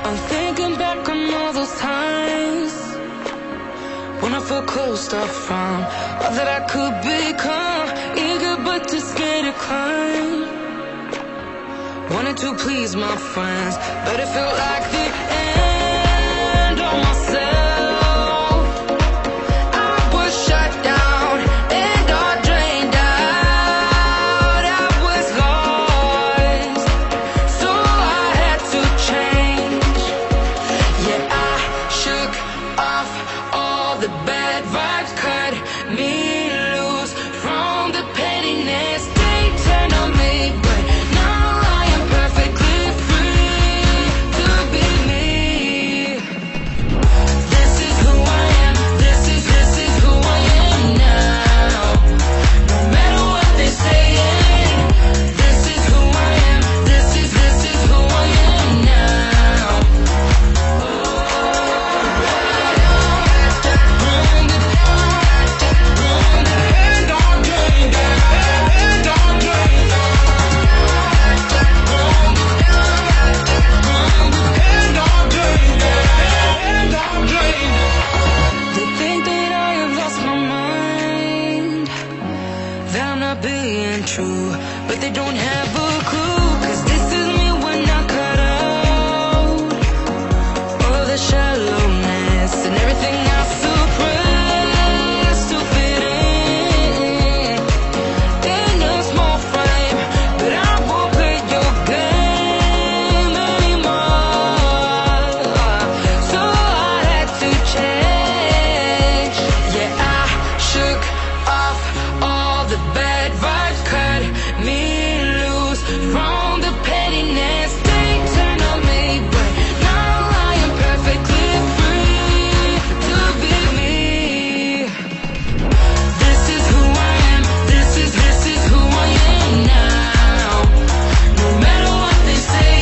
I'm thinking back on all those times when I felt closed off from all that I could become. Eager but too scared to climb. Wanted to please my friends, but it felt like the end of myself. I was shut down and all drained out. I was lost, so I had to change. Yeah, I shook off all the bad vibes, cut me loose from the pettiness. They turned on me, but now I am perfectly free to be me. This is who I am, this is who I am now. No matter what they say, this is who I am, this is who I am now. They think that I have lost my mind, that I'm not being true, but they don't have a clue. 'Cause this is me when I cut out all the shallowness and everything I suppressed to fit in a small frame. But I won't play your game anymore, so I had to change. Yeah, I shook off all the bad vibes, cut me loose from the pettiness. They turned on me, but now I am perfectly free to be me. This is who I am, this is who I am now. No matter what they say,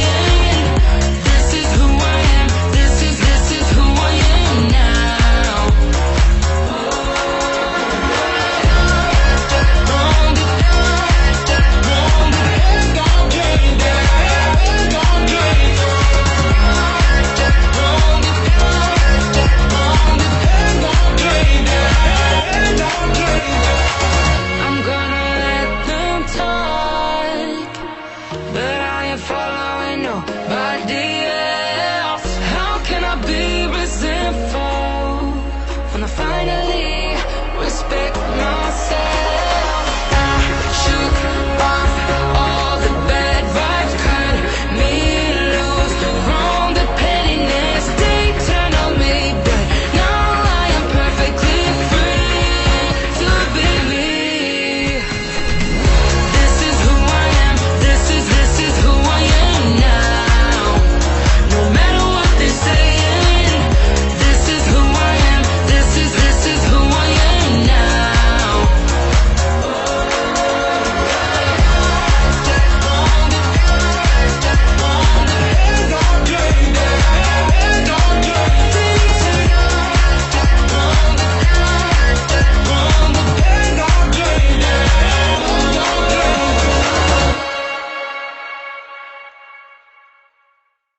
this is who I am, this is who I am now. I'm gonna let them talk, but I ain't following nobody